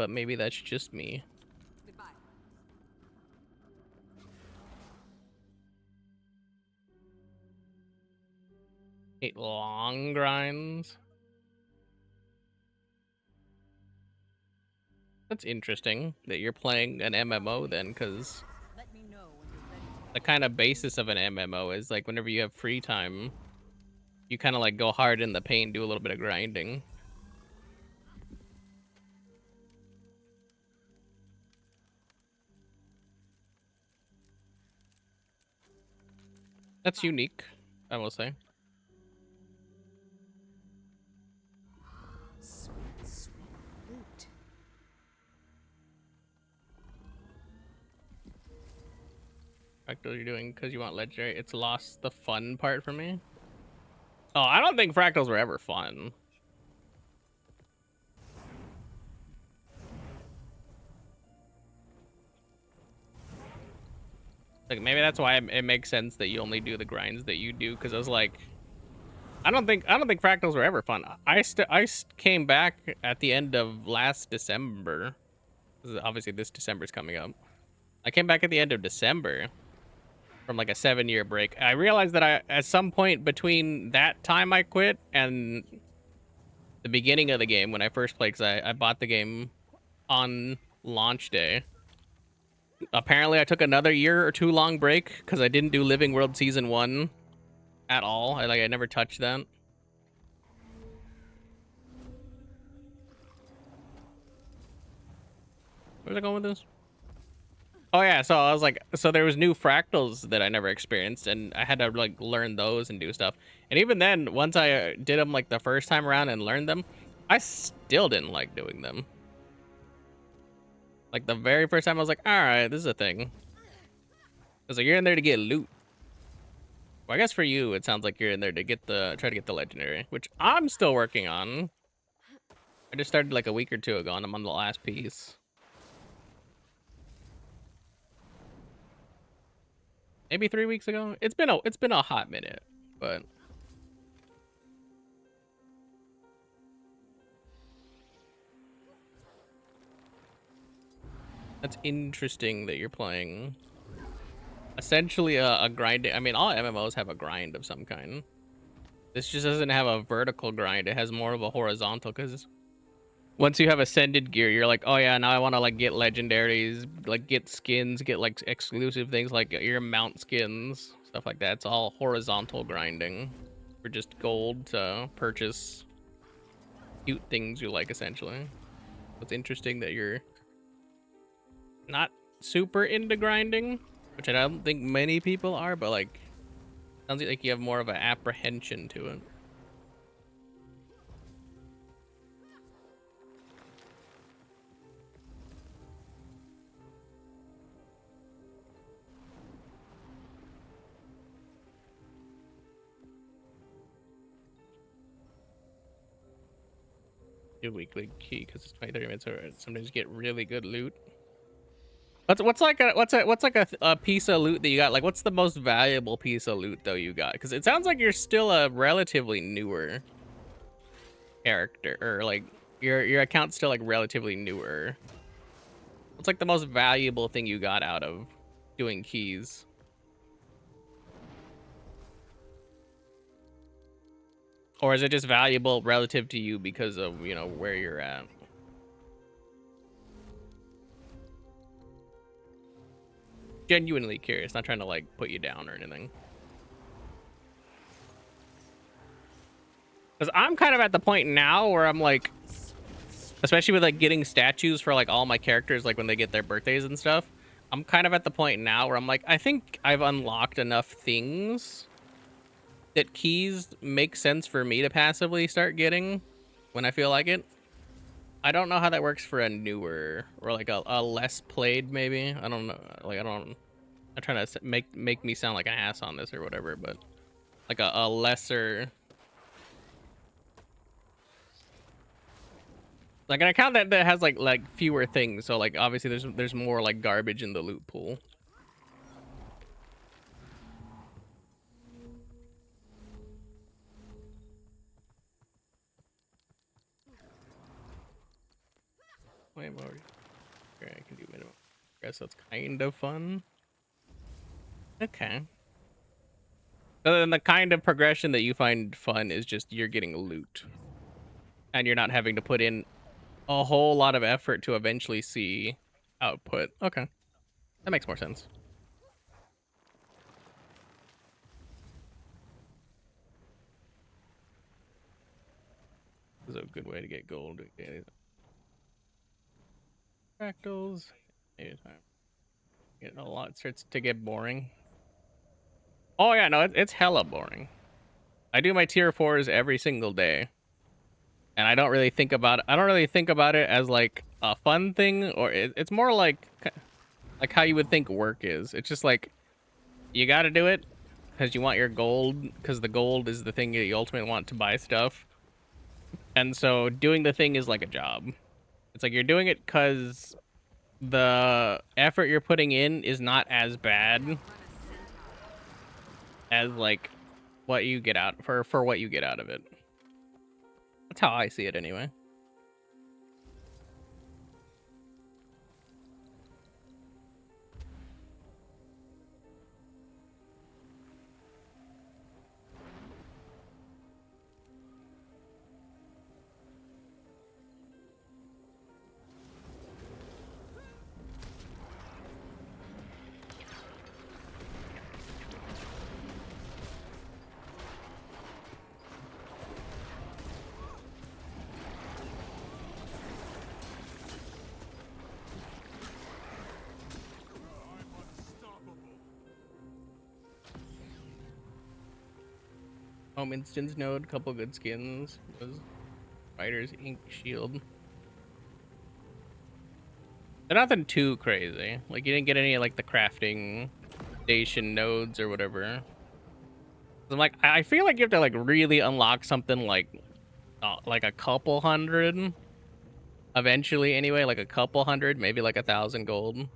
but maybe that's just me. Goodbye. Hate long grinds. That's interesting that you're playing an MMO then, because Let me know when you're ready to the kind of basis of an MMO is like whenever you have free time, you kind of like go hard in the paint, do a little bit of grinding. That's unique, I will say. sweet, sweet loot. Fractal you're doing because you want legendary. It's lost the fun part for me. Oh, I don't think fractals were ever fun. Like maybe that's why it makes sense that you only do the grinds that you do, because I was like, I don't think fractals were ever fun. I came back at the end of last December. Obviously this December's coming up. I came back at the end of December from like a 7-year break. I realized that at some point between that time I quit and the beginning of the game when I first played, because I bought the game on launch day. Apparently I took another year or two long break because I didn't do Living World Season 1 at all. I never touched that. Where's I going with this? Oh yeah, so I was like, so there was new fractals that I never experienced, and I had to like learn those and do stuff. And even then, once I did them like the first time around and learned them, I still didn't like doing them. Like the very first time I was like, all right, this is a thing. Cause like you're in there to get loot. Well, I guess for you, it sounds like you're in there to get try to get the legendary, which I'm still working on. I just started like a week or two ago, and I'm on the last piece. Maybe 3 weeks ago. It's been a hot minute, but that's interesting that you're playing essentially a grinding. I mean, all MMOs have a grind of some kind. This just doesn't have a vertical grind. It has more of a horizontal, because once you have ascended gear, you're like, oh yeah, now I want to like get legendaries, like get skins, get like exclusive things like your mount skins, stuff like that. It's all horizontal grinding for just gold to purchase cute things you like, essentially. It's interesting that you're not super into grinding, which I don't think many people are, but like sounds like you have more of an apprehension to it. Do weekly key because it's 20-30 minutes, or sometimes you get really good loot. What's like a piece of loot that you got? Like, what's the most valuable piece of loot though you got? Because it sounds like you're still a relatively newer character, or like your account's still like relatively newer. What's like the most valuable thing you got out of doing keys? Or is it just valuable relative to you because of, you know, where you're at? Genuinely curious, not trying to like put you down or anything. Because I'm kind of at the point now where I'm like, especially with like getting statues for like all my characters, like when they get their birthdays and stuff, I'm kind of at the point now where I'm like, I think I've unlocked enough things that keys make sense for me to passively start getting when I feel like it. I don't know how that works for a newer or like a less played, maybe. I don't know. Like, I'm trying to make me sound like an ass on this or whatever, but like a lesser, like an account that has like fewer things. So like obviously there's more like garbage in the loot pool. Flame already. Okay, I can do minimum. I guess that's kind of fun. Okay. So then the kind of progression that you find fun is just you're getting loot. And you're not having to put in a whole lot of effort to eventually see output. Okay. That makes more sense. This is a good way to get gold. Fractals. Anytime. Getting a lot starts to get boring. Oh yeah, no, it's hella boring. I do my tier 4s every single day. And I don't really think about it as like a fun thing, or it's more like how you would think work is. It's just like you got to do it because you want your gold, because the gold is the thing that you ultimately want to buy stuff. And so doing the thing is like a job. It's like you're doing it because the effort you're putting in is not as bad as like what you get out for what you get out of it. That's how I see it anyway. Home instance node, couple good skins. Was Fighter's Ink Shield. They're nothing too crazy. Like you didn't get any like the crafting station nodes or whatever. I'm like, I feel like you have to like really unlock something like a couple hundred eventually anyway, like a couple hundred, maybe like 1,000 gold,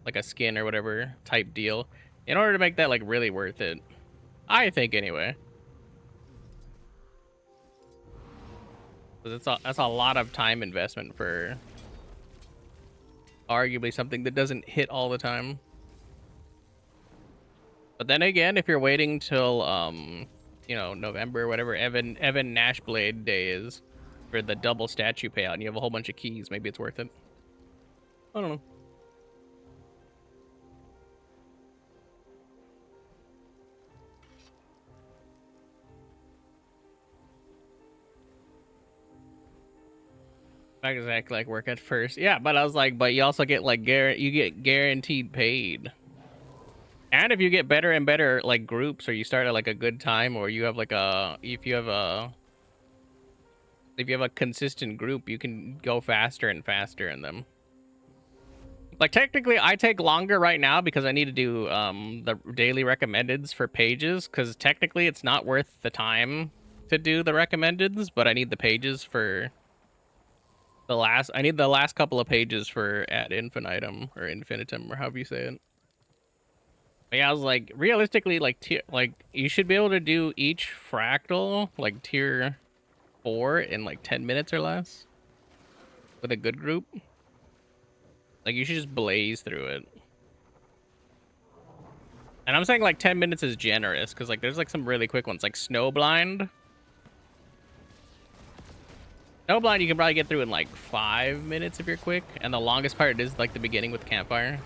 like a skin or whatever type deal, in order to make that like really worth it. I think anyway. Because that's a lot of time investment for arguably something that doesn't hit all the time. But then again, if you're waiting till you know, November, whatever Evan Nashblade Day is, for the double statue payout, and you have a whole bunch of keys, maybe it's worth it. I don't know. Not exactly like work at first. Yeah, but I was like, but you also get like you get guaranteed paid. And if you get better and better like groups, or you start at like a good time, or you have like if you have a consistent group, you can go faster and faster in them. Like technically I take longer right now because I need to do the daily recommendeds for pages, because technically it's not worth the time to do the recommendeds, but I need the pages for I need the last couple of pages for ad infinitum or infinitum or however you say it. But yeah, I was like, realistically, like you should be able to do each fractal like tier 4 in like 10 minutes or less with a good group. Like you should just blaze through it. And I'm saying like 10 minutes is generous, because like there's like some really quick ones like Snowblind. Snowblind you can probably get through in like 5 minutes if you're quick, and the longest part is like the beginning with campfire.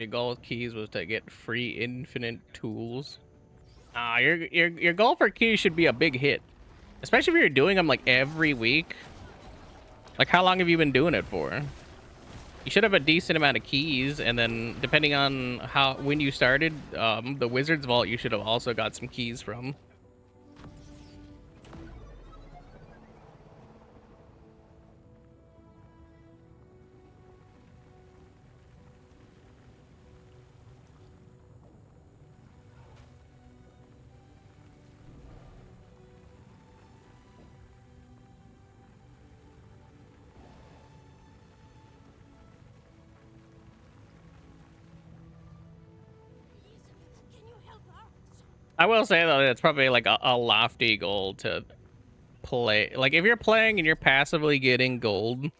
Your goal with keys was to get free infinite tools. Your goal for keys should be a big hit, especially if you're doing them like every week. Like how long have you been doing it for? You should have a decent amount of keys, and then depending on when you started, the Wizard's Vault you should have also got some keys from. I will say though, it's probably like a lofty goal to play. Like if you're playing and you're passively getting gold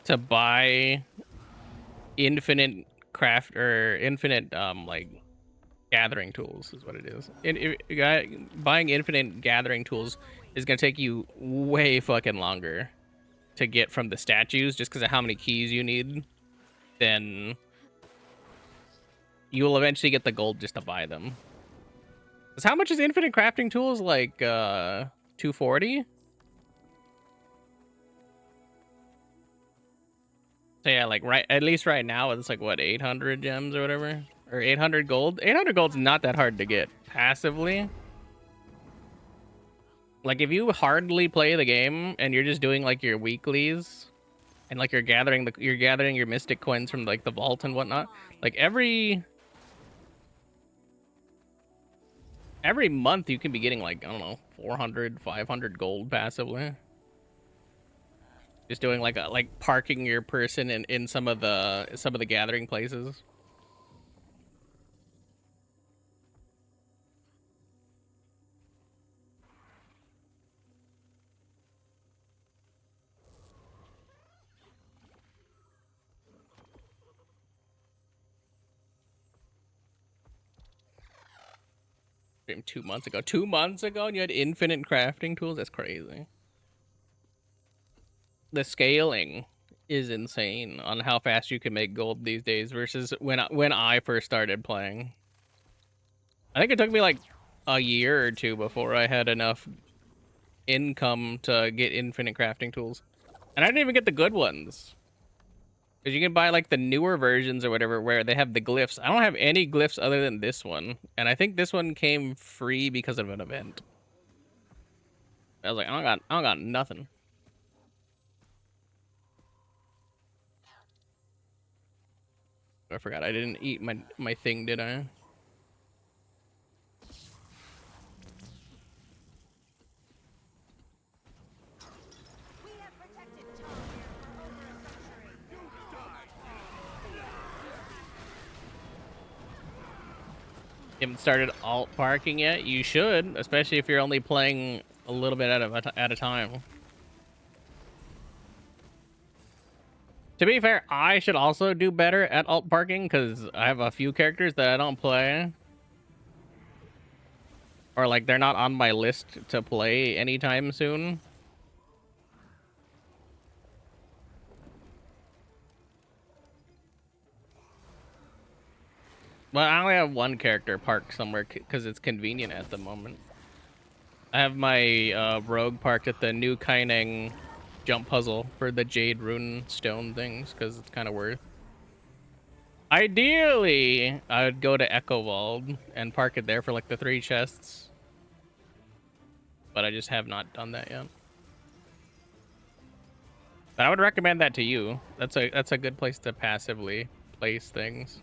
to buy infinite craft or infinite like gathering tools is what it is. Buying infinite gathering tools is gonna take you way fucking longer to get from the statues just because of how many keys you need. Then you will eventually get the gold just to buy them. Because how much is infinite crafting tools? Like 240? So yeah, like at least right now it's like what, 800 gems or whatever? Or 800 gold? 800 gold's not that hard to get passively. Like if you hardly play the game and you're just doing like your weeklies and like you're gathering your mystic coins from like the vault and whatnot, like every month you can be getting like, I don't know, 400, 500 gold passively. Just doing like parking your person in some of the gathering places. Streamed 2 months ago. 2 months ago and you had infinite crafting tools? That's crazy. The scaling is insane on how fast you can make gold these days versus when I first started playing. I think it took me like a year or two before I had enough income to get infinite crafting tools. And I didn't even get the good ones. Because you can buy like the newer versions or whatever where they have the glyphs. I don't have any glyphs other than this one. And I think this one came free because of an event. I was like, I don't got nothing. I forgot I didn't eat my thing, did I? We have protected Tom here for over a century. You haven't started alt parking yet? You should, especially if you're only playing a little bit at a time. To be fair, I should also do better at alt parking because I have a few characters that I don't play. Or like they're not on my list to play anytime soon. Well, I only have one character parked somewhere because it's convenient at the moment. I have my rogue parked at the new Kaineng jump puzzle for the Jade Rune Stone things because it's kind of worth. Ideally, I would go to Echowald and park it there for like the 3 chests. But I just have not done that yet. But I would recommend that to you. That's a good place to passively place things.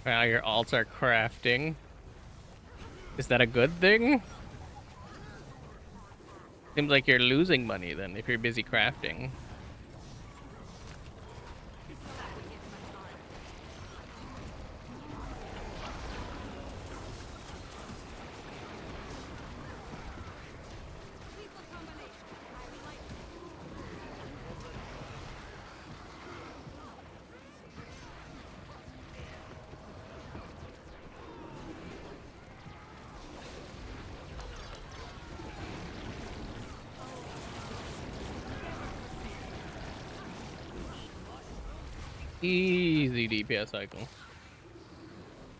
Now your alts are crafting. Is that a good thing? Seems like you're losing money then if you're busy crafting. Easy DPS cycle.